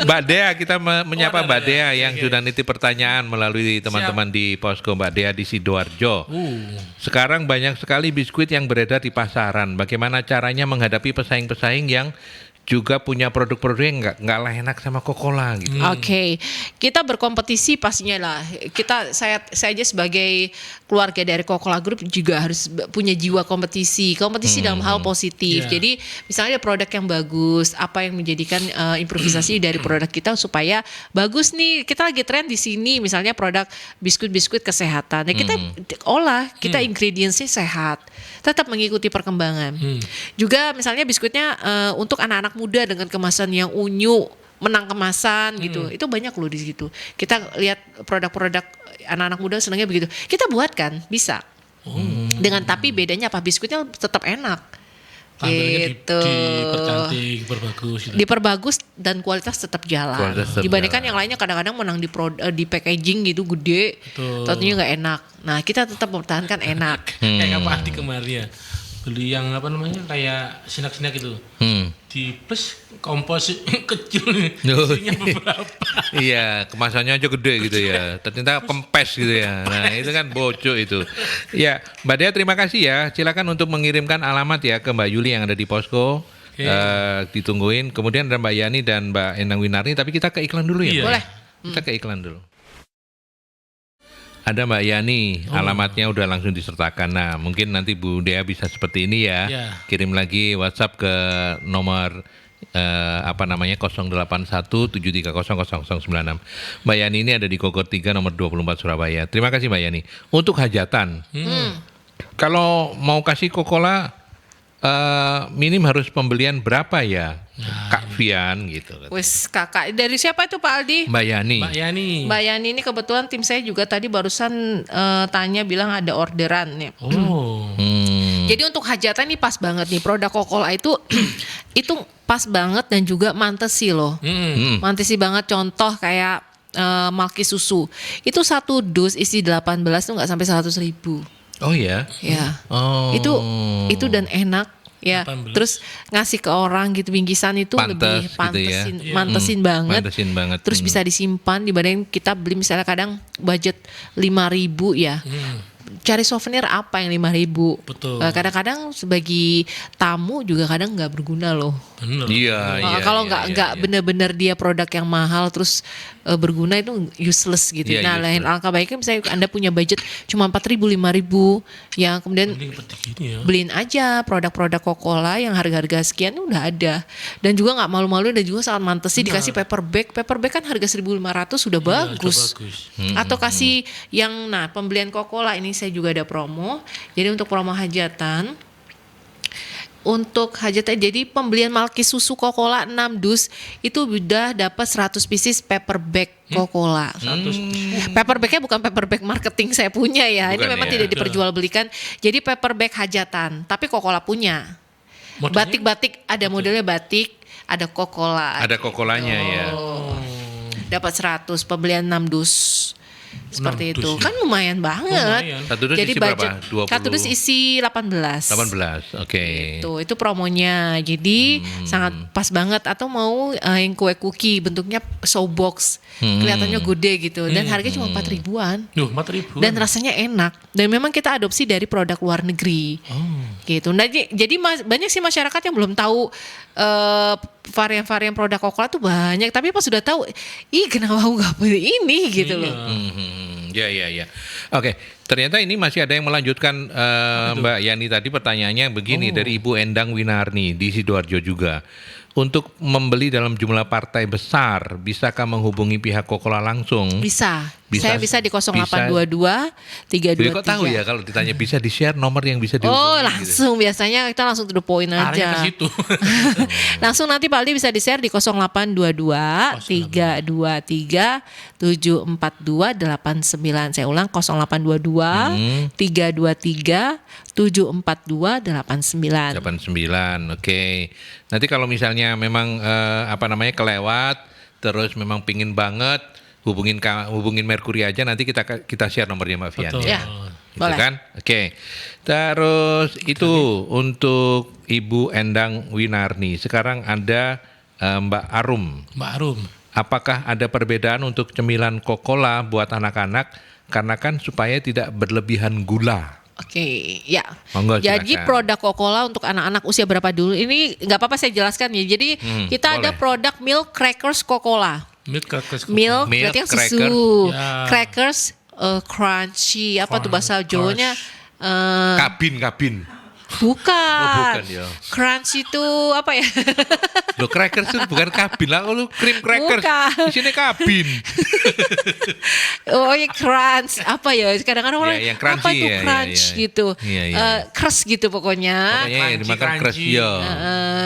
Mbak Dea, kita menyapa Mbak Dea yang sudah nitip pertanyaan melalui teman-teman di Posko. Mbak Dea di Sidoarjo. Sekarang banyak sekali biskuit yang beredar di pasaran. Bagaimana caranya menghadapi pesaing-pesaing yang juga punya produk-produk yang nggak lah enak sama Kokola gitu. Oke. Kita berkompetisi pastinya lah. Saya aja sebagai keluarga dari Kokola Group juga harus punya jiwa kompetisi dalam hal positif. Jadi misalnya ada produk yang bagus, apa yang menjadikan improvisasi dari produk kita supaya bagus nih. Kita lagi tren di sini, misalnya produk biskuit-biskuit kesehatan. Ya kita olah, kita ingredientsnya sehat, tetap mengikuti perkembangan. Juga misalnya biskuitnya untuk anak-anak muda dengan kemasan yang unyu, menang kemasan gitu. Itu banyak loh di situ. Kita lihat produk-produk anak-anak muda senangnya begitu. Kita buat kan, bisa. Dengan tapi bedanya apa? Biskuitnya tetap enak. Gitu. Dipercantik, diperbagus gitu. Diperbagus dan kualitas tetap jalan. Dibandingkan yang lainnya kadang-kadang menang di packaging gitu gede, tentunya nggak enak. Nah, kita tetap mempertahankan enak. Kayak apa di kemarin ya? Beli yang apa namanya kayak sinak-sinak itu. Di plus kompos kecil isinya beberapa. Iya, kemasannya aja gede gitu ya. Ternyata kempes gitu ya. Nah, itu kan bocor itu. Ya, Mbak Dea terima kasih ya. Silakan untuk mengirimkan alamat ya ke Mbak Yuli yang ada di Posko. Ditungguin. Kemudian ada Mbak Yani dan Mbak Endang Winarni, tapi kita ke iklan dulu ya. Boleh. Kita ke iklan dulu. Ada Mbak Yani, alamatnya udah langsung disertakan. Nah, mungkin nanti Bu Dea bisa seperti ini ya. Kirim lagi WhatsApp ke nomor 08173000096. Mbak Yani ini ada di Bogor 3 nomor 24 Surabaya. Terima kasih Mbak Yani. Untuk hajatan, kalau mau kasih Coca-Cola minim harus pembelian berapa ya, Kak Vian gitu. Wes kakak dari siapa itu Pak Aldi? Mbak Yani. Mbak Yani ini kebetulan tim saya juga tadi barusan tanya bilang ada orderan nih. Jadi untuk hajatan ini pas banget nih, produk Coca-Cola itu itu pas banget dan juga mantesi loh. Mantesi banget, contoh kayak Malki susu. Itu 1 dus isi 18 tuh nggak sampai 100.000. Oh ya? Ya. Oh. Itu dan enak ya. 18. Terus ngasih ke orang gitu bingkisan itu lebih pantes gitu ya. mantesin banget. Mantesin banget. Terus bisa disimpan dibanding kita beli misalnya kadang budget 5.000 ya. Cari souvenir apa yang 5.000? Betul. Kadang-kadang sebagai tamu juga kadang nggak berguna loh. Bener. Iya. Kalau nggak benar-benar dia produk yang mahal terus berguna itu useless gitu. Iya, Nah, useless. lain alangkah baiknya misalnya Anda punya budget cuma 4.000, 5.000 ya kemudian Mending seperti gini ya. beliin aja produk-produk Coca-Cola yang harga-harga sekian udah ada. Dan juga nggak malu-malu dan juga sangat mantesi dikasih paper bag. Paper bag kan harga 1.500 sudah bagus. Sudah bagus. Atau kasih yang pembelian Coca-Cola ini saya juga ada promo. Jadi untuk promo hajatan jadi pembelian Malki susu Coca-Cola 6 dus itu udah dapat 100 pieces paper bag Coca-Cola. Paper bagnya bukan paper bag marketing saya punya ya. Ini Bukan memang ya. tidak diperjualbelikan. Jadi paper bag hajatan, tapi Coca-Cola punya. Modelnya? Batik-batik ada modelnya batik, ada Coca-Cola. Ada Coca-Colanya ya. Dapat 100 pembelian 6 dus. Seperti 6 itu. dus ya. Kan lumayan banget. Lumayan. Satu dus Jadi isi berapa? budget 20? satu dus isi 18. 18. Oke. Itu promonya. Jadi sangat pas banget. Atau mau yang kue cookie bentuknya showbox, kelihatannya gede gitu dan harganya cuma 4.000-an. Duh, 4.000. Dan rasanya enak. Dan memang kita adopsi dari produk luar negeri. Gitu. Nah, jadi banyak sih masyarakat yang belum tahu varian-varian produk Coca-Cola tuh banyak. Tapi pas sudah tahu, kenapa aku gak beli ini gitu loh. Ya. Oke, ternyata ini masih ada yang melanjutkan Mbak Yani tadi pertanyaannya begini dari Ibu Endang Winarni di Sidoarjo juga. Untuk membeli dalam jumlah partai besar, bisakah menghubungi pihak Coca-Cola langsung? Bisa. Bisa. Saya bisa di 0822 323. Kok tahu ya kalau ditanya bisa di-share nomor yang bisa dihubungi? Oh, gitu. langsung biasanya kita langsung to the point Arahnya ke aja. situ. Langsung nanti Pak Aldi bisa di-share di 0822 323 742 89. Saya ulang 0822 323 742 89. 89, oke. Nanti kalau misalnya memang kelewat, terus memang pingin banget, hubungin Mercury aja, nanti kita share nomornya Mbak Vian. Betul. Ya, Gitu boleh. kan? Oke. Terus itu untuk Ibu Endang Winarni. Sekarang ada Mbak Arum. Mbak Arum. Apakah ada perbedaan untuk cemilan Coca-Cola buat anak-anak? Karena kan supaya tidak berlebihan gula. Oke, ya. Monggo, Jadi silakan. produk Coca-Cola untuk anak-anak usia berapa dulu? Ini nggak apa-apa saya jelaskan ya. Jadi kita ada boleh. produk milk crackers Coca-Cola. Milk crackers. Milk Milk berarti yang crackers. susu. Ya. Crackers crunchy apa tuh bahasa Jawanya? Kabin. Bukan. Oh, bukan, ya. Crunch itu apa ya? Loh, crackers itu bukan kabin lah, lu cream crackers. Bukan. Di sini kabin. Oh ya crunch apa ya? Kadang-kadang orang yang crunchy, apa tuh ya, crunch ya. gitu, Iya. Crust gitu pokoknya. Pokoknya yang dimakan crunchy. crush ya.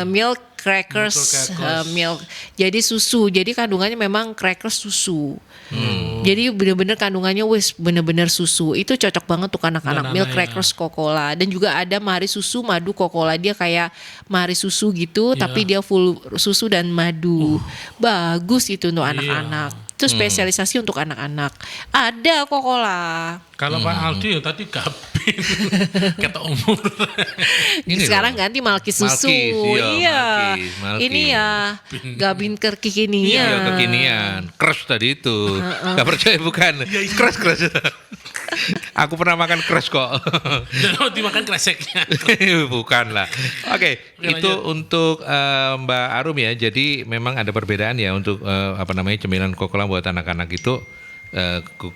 Milk crackers, milk. Jadi susu. Jadi kandungannya memang crackers susu. Jadi benar-benar kandungannya benar-benar susu. Itu cocok banget untuk anak-anak. Milk crackers Coca-Cola. Dan juga ada mari susu madu Coca-Cola. Dia kayak mari susu gitu, tapi dia full susu dan madu. Bagus itu untuk anak-anak. Itu spesialisasi untuk anak-anak. Ada Coca-Cola. Kalau Pak Aldi ya tadi Gabin. Kata umur. Ini Sekarang loh. ganti Malki susu. Malkis, Iya. Malkis. Ini ya Gabin kekinian. Iya, kekinian. Crush tadi itu. Gak percaya bukan? Crush. Aku pernah makan crush kok. Dan mau dimakan kreseknya. Bukan lah. Oke, itu untuk Mbak Arum ya. Jadi memang ada perbedaan ya untuk cemilan Coca-Cola buat anak-anak itu.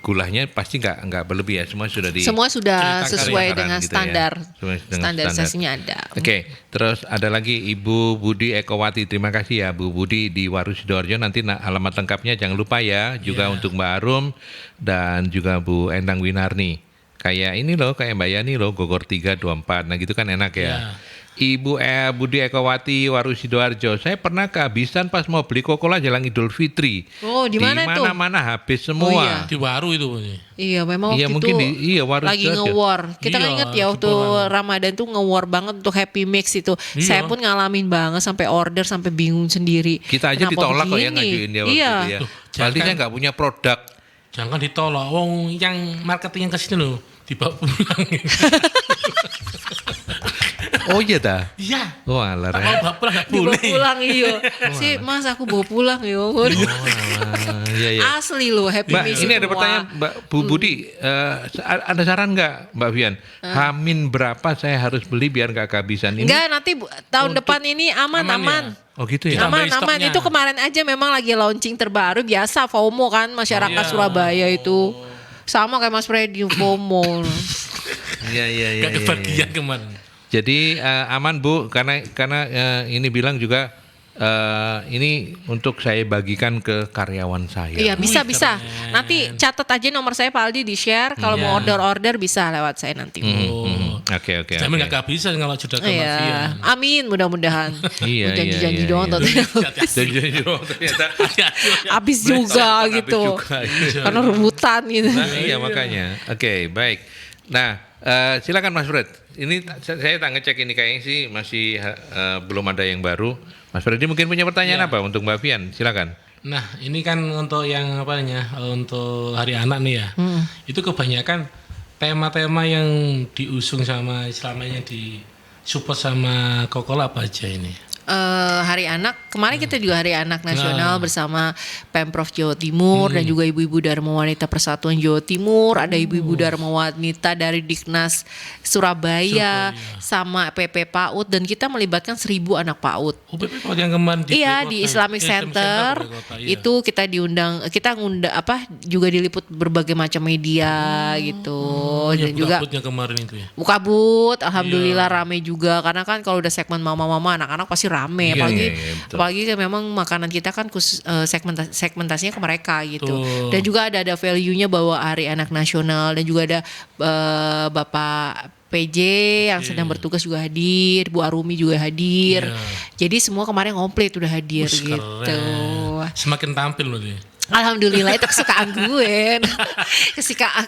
gulanya pasti nggak berlebih ya, semua sudah semua sudah ceritakan sesuai takaran dengan gitu ya. standar. Sesuai dengan Standarisasinya ada. Oke, terus ada lagi Ibu Budi Ekowati. Terima kasih ya Bu Budi di Waru Sidoarjo. Nanti alamat lengkapnya jangan lupa ya. Juga untuk Mbak Arum dan juga Bu Endang Winarni. Kayak ini loh, kayak Mbak Yani loh, Gogor 324. Nah gitu kan enak ya. Ibu Budi Ekowati Waru Sidoarjo. Saya pernah kehabisan pas mau beli Coca-Cola jelang Idul Fitri. Oh, di mana itu? Di mana-mana habis semua. Oh, iya. Di Waru itu. Iya, memang waktu mungkin itu Waru lagi Sidoarjo. nge-war. Kita kan Iya, ingat ya waktu super. Ramadan tuh nge-war banget untuk Happy Mix itu. Iya. Saya pun ngalamin banget sampai order sampai bingung sendiri. Kita aja Kenapa ditolak kok ya begini? ngajuin dia waktu Iya. itu ya. Loh, Padahal saya nggak punya produk. Jangan ditolak. Wong yang marketing yang ke sini loh dibawa pulang. Oh iya dah. Iya. Oh alah. Tak mau bawa pulang nggak Dibawa boleh. pulang iya. Si Mas aku bawa pulang yo. Iya iya. Asli loh Happy Mbak, Mix ini ada semua. pertanyaan Mbak Bu Budi, ada saran nggak Mbak Vian? Hamin berapa saya harus beli biar nggak kehabisan ini? Enggak, nanti tahun depan ini aman. Oh gitu ya. Ditambah Aman. stoknya. Itu kemarin aja memang lagi launching terbaru, biasa FOMO kan masyarakat Surabaya itu. Sama kayak Mas Freddy FOMO. Iya. Gak kebagian kemarin. Jadi aman Bu, karena ini bilang juga ini untuk saya bagikan ke karyawan saya. Iya, bisa. Nanti catat aja nomor saya Pak Aldi, di-share. Kalau mau order bisa lewat saya nanti. Oke. Jamin gak kehabisan kalau sudah ke mafia. Iya. Amin, mudah-mudahan. Iya, Janji-janji iya, doang iya. ternyata Ternyata habis juga Habis gitu. juga, iya. Karena rebutan gitu. Nah, iya makanya. Oke, baik. Nah, silakan Mas Fred. Ini saya tak ngecek ini kayaknya sih masih belum ada yang baru. Mas Freddy mungkin punya pertanyaan apa untuk Mbak Vian? Silakan. Nah, ini kan untuk yang apa namanya? Untuk Hari Anak nih ya. Itu kebanyakan tema-tema yang diusung sama selamanya di support sama Coca-Cola apa aja ini? Hari Anak, kemarin kita juga Hari Anak Nasional bersama Pemprov Jawa Timur dan juga ibu-ibu Dharma Wanita Persatuan Jawa Timur, ada ibu-ibu Dharma Wanita dari Diknas Surabaya sama PP PAUD, dan kita melibatkan 1.000 anak PAUD. Oh, PP yang kemarin di Iya, Balai di Kota. Islamic Center Balai Kota, iya. itu kita diundang, juga diliput berbagai macam media gitu, dan juga Kabutnya kemarin itu ya. buka but, alhamdulillah rame juga, karena kan kalau udah segmen mama-mama anak-anak pasti rame, Iya, apalagi iya, betul. apalagi kan memang makanan kita kan khusus segmentasinya ke mereka gitu. Betul. Dan juga ada value-nya bahwa Hari Anak Nasional, dan juga ada Bapak PJ yang sedang bertugas juga hadir, Bu Arumi juga hadir. Iya. Jadi semua kemarin komplit udah hadir Wih, gitu. keren. Semakin tampil loh dia. Alhamdulillah itu kesukaan gue,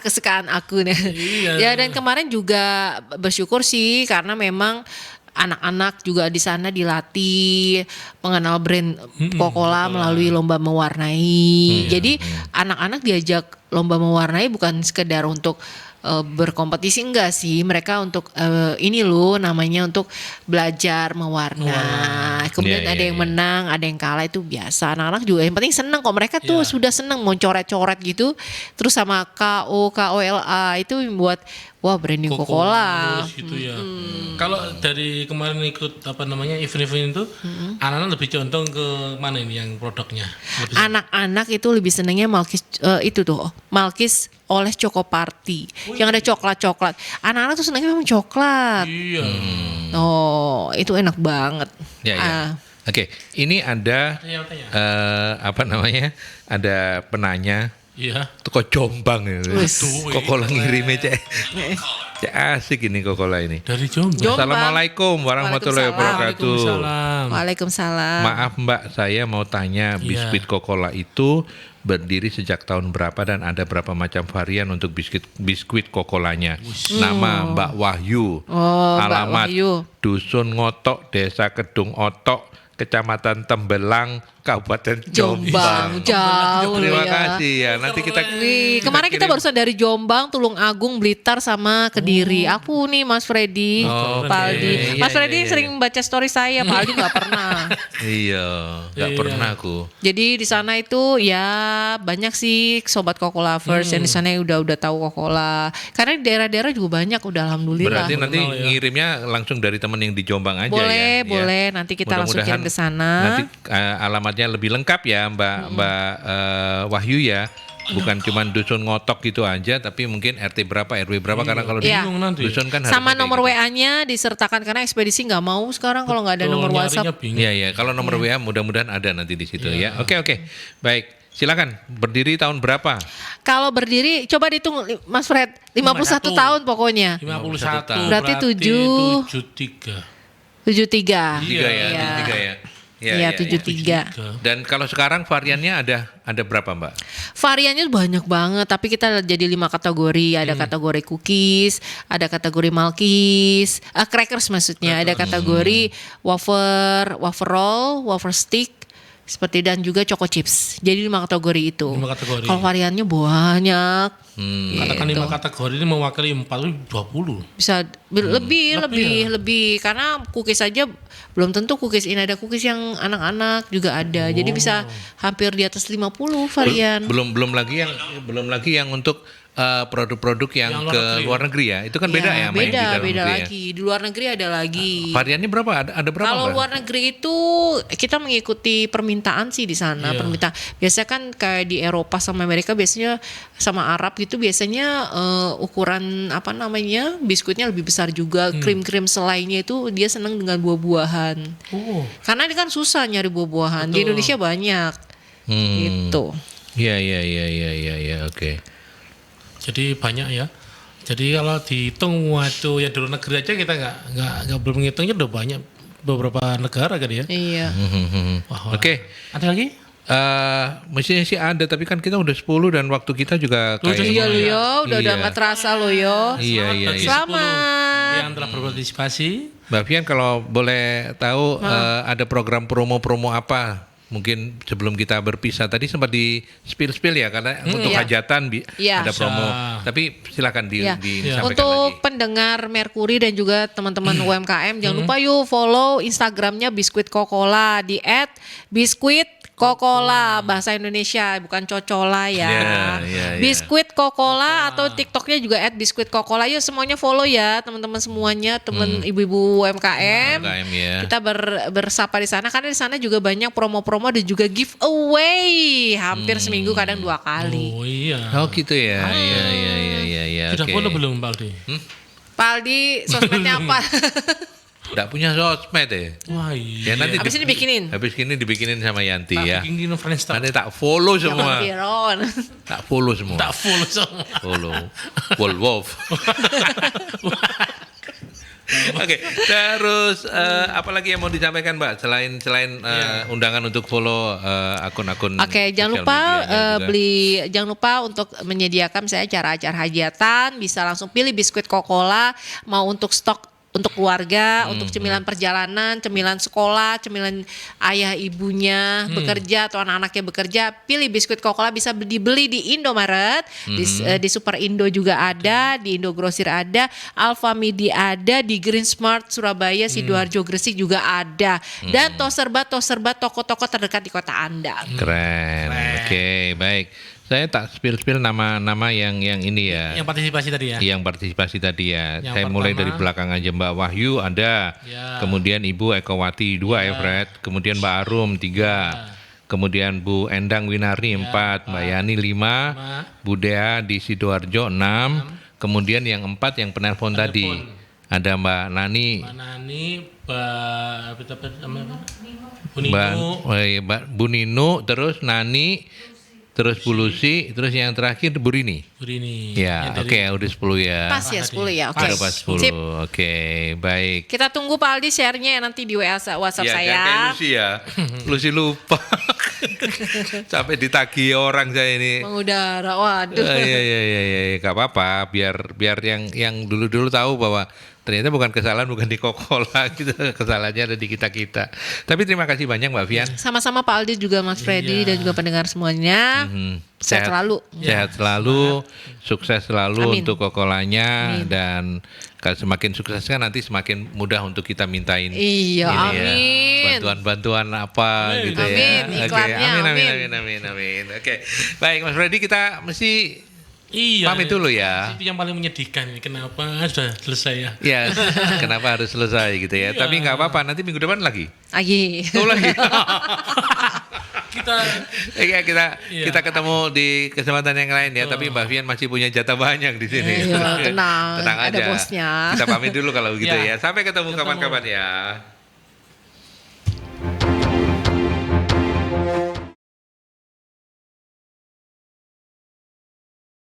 kesukaan aku nih. Iya. Ya, dan kemarin juga bersyukur sih karena memang anak-anak juga di sana dilatih mengenal brand Coca-Cola melalui lomba mewarnai. Jadi anak-anak diajak lomba mewarnai bukan sekedar untuk berkompetisi, enggak sih, mereka untuk ini loh namanya untuk belajar mewarna. Kemudian Iya, ada iya, yang iya. menang, ada yang kalah, itu biasa. Anak-anak juga yang penting seneng kok, mereka tuh sudah seneng mau coret-coret gitu. Terus sama KOLA itu membuat wah branding Coca-Cola. Terus gitu ya. Kalau dari kemarin ikut apa namanya event-event itu, anak-anak lebih condong ke mana ini yang produknya? Lebih Anak-anak itu lebih senengnya Malkis itu tuh Malkis oleh Choco Party yang ada coklat-coklat. Anak-anak tuh senengnya memang coklat. iya. Oh, itu enak banget. Ya, ya. Oke, ini ada Tanya-tanya. apa namanya? Ada penanya. Iya. Itu kok Jombang ya. Waduh, Coca-Cola ngirimnya cek. Cek asik ini Coca-Cola ini. Dari Jombang. Jombang. Assalamualaikum warahmatullahi wabarakatuh. Waalaikumsalam. Waalaikumsalam. Maaf Mbak, saya mau tanya biskuit Coca-Cola itu berdiri sejak tahun berapa dan ada berapa macam varian untuk biskuit Coca-Colanya? Nama Mbak Wahyu. Oh, Mbak Alamat Wahyu. Dusun Ngotok, Desa Kedung Otok, Kecamatan Tembelang, Kabupaten Jombang. Jauh Terima ya. kasih ya. Nanti kita Wih, kemarin kita kirim. barusan dari Jombang, Tulung Agung, Blitar sama Kediri. Aku nih Mas Freddy, Oh, Pak oke. Aldi. Iya, Mas Freddy iya, iya. sering baca story saya, Pak Aldi nggak pernah. Iya, nggak pernah aku. Jadi di sana itu ya banyak sih sobat Coca-Cola lovers yang di sana udah tahu Coca-Cola. Karena di daerah-daerah juga banyak udah alhamdulillah. Berarti nanti ngirimnya langsung dari teman yang di Jombang aja boleh, ya. boleh. Nanti kita langsung kirim ke sana. Nanti alamatnya lebih lengkap ya Mbak Wahyu ya. bukan cuman dusun ngotok gitu aja, tapi mungkin RT berapa, RW berapa, karena kalau di Iya. dusun kan harus Sama nomor WA-nya disertakan karena ekspedisi nggak mau sekarang kalau nggak ada nomor WhatsApp. Iya, iya. Kalau nomor WA mudah-mudahan ada nanti di situ ya. Oke. Baik. Silakan. Berdiri tahun berapa? Kalau berdiri coba dihitung Mas Fred, 51 tahun pokoknya. 51 Berarti 73. 73. Tiga ya. Iya, 73. Dan kalau sekarang variannya ada berapa, Mbak? Variannya banyak banget, tapi kita jadi 5 kategori. Ada kategori cookies, ada kategori malkis, crackers maksudnya, ada kategori wafer roll, wafer stick, seperti dan juga choco chips. Jadi 5 kategori itu. 5 kategori. Kalau variannya banyak. Katakan 5 kategori ini mewakili 20. Bisa lebih karena cookies aja belum tentu cookies ini, ada cookies yang anak-anak juga ada. Jadi bisa hampir di atas 50 varian. Belum lagi yang untuk produk-produk yang ke luar negeri ya. Itu kan beda ya, sama yang di dalam Beda negeri lagi. Di luar negeri ada lagi. Variannya berapa? Ada berapa? Kalau Mbak? luar negeri itu kita mengikuti permintaan sih di sana. Permintaan. Biasanya kan kayak di Eropa sama Amerika biasanya sama Arab gitu biasanya ukuran apa namanya biskuitnya lebih besar juga. Krim-krim selainya itu dia senang dengan buah-buahan. Karena ini kan susah nyari buah-buahan. Di Indonesia banyak. Gitu. Iya, oke. Jadi banyak ya. Jadi kalau dihitung waktu yang di luar negeri aja kita nggak belum menghitungnya udah banyak beberapa negara kan ya. Iya. Wah. Oke. Ada lagi? Mestinya sih ada, tapi kan kita udah 10 dan waktu kita juga kayak Iya lo yo, udah Iya. nggak terasa lo yo. Iya. Selamat. Yang telah berpartisipasi. Mbak Fian, kalau boleh tahu ada program promo-promo apa? Mungkin sebelum kita berpisah tadi sempat di spill ya, karena untuk Iya. hajatan Iya. ada promo. Tapi silakan Ya. disampaikan Untuk lagi. pendengar Merkuri dan juga teman-teman UMKM, jangan lupa yuk follow Instagramnya Biskuit Kokola di @biskuitkokola bahasa Indonesia, bukan cocola ya. Iya. Biskuit Kokola atau TikToknya juga @biskuitkokola. Yuk semuanya follow ya teman-teman semuanya, teman ibu-ibu UMKM. UMKM ya. Kita bersapa di sana karena di sana juga banyak promo-promo dan juga giveaway hampir seminggu kadang 2 kali. Oh iya. Oh gitu ya. Iya. Sudah oke. follow belum Pak Aldi? Pak Aldi, sosmednya apa? Nggak punya sosmed ya. Wah Ya iya. nanti Habis ini bikinin. Habis ini dibikinin sama Yanti Tak ya. bikin friends tak Nanti tak follow semua. Firon. Tak follow semua. follow semua. Follow. Wolf. Oke, terus apa lagi yang mau disampaikan, Mbak? Selain undangan untuk follow akun-akun. Oke, jangan sosial lupa medianya juga. jangan lupa untuk menyediakan misalnya acara-acara hajatan, bisa langsung pilih biskuit Kokola, mau untuk stok untuk keluarga, untuk cemilan perjalanan, cemilan sekolah, cemilan ayah ibunya bekerja atau anak-anaknya bekerja, pilih biskuit Kokola, bisa dibeli di Indomaret, di Super Indo juga ada, di Indogrosir ada, Alfamidi ada, di Green Smart Surabaya, Sidoarjo, Gresik juga ada, dan toserba toko-toko terdekat di kota Anda. Keren. Oke, baik. Saya tak spill nama-nama yang ini ya. Yang partisipasi tadi ya. Yang partisipasi tadi ya. Yang Saya mulai pertama, dari belakang aja. Mbak Wahyu ada. Ya. Kemudian Ibu Ekowati 2 ya Fred. Kemudian Mbak Arum 3. Kemudian Bu Endang Winarni 4. Mbak Yani 5. Bu Dea di Sidoarjo 6. Kemudian yang 4 yang penelpon tadi. Ada Mbak Nani. Mbak Nani, Mbak Bu Nino, terus Nani, terus Bu Lucy, terus yang terakhir Bu Rini. Burini. Ya, oke, udah 10 ya. Pas ya 10 ya, oke. Udah pas 10. Sip. Oke, baik. Kita tunggu Pak Aldi share-nya ya nanti di WhatsApp Ya, saya. jangan kayak Lucy ya. Lucy lupa. Sampai ditagih orang saya ini. Mengudara, waduh. Iya, gak apa-apa. Biar yang dulu-dulu tahu bahwa ternyata kesalahan bukan di Kokola gitu, kesalahannya ada di kita-kita. Tapi terima kasih banyak Mbak Fian. Sama-sama Pak Aldi juga Mas Freddy dan juga pendengar semuanya. Sehat selalu. Sehat selalu, sukses selalu Amin. untuk Kokolanya. Dan semakin sukses kan nanti semakin mudah untuk kita mintain Iya, ini amin. bantuan-bantuan apa gitu Amin, ya. Oke, iklannya, amin. Oke, baik Mas Freddy, kita mesti Iya. pamit dulu ya. Itu yang paling menyedihkan ini, kenapa sudah selesai ya. Ya, kenapa harus selesai gitu ya. Tapi nggak apa-apa, nanti minggu depan lagi. Lagi. Tuh lagi. kita ketemu di kesempatan yang lain ya. Tapi Mbak Vian masih punya jatah banyak di sini. Tenang, Tenang ada aja. bosnya. Kita pamit dulu kalau gitu ya. Sampai ketemu kapan-kapan ya.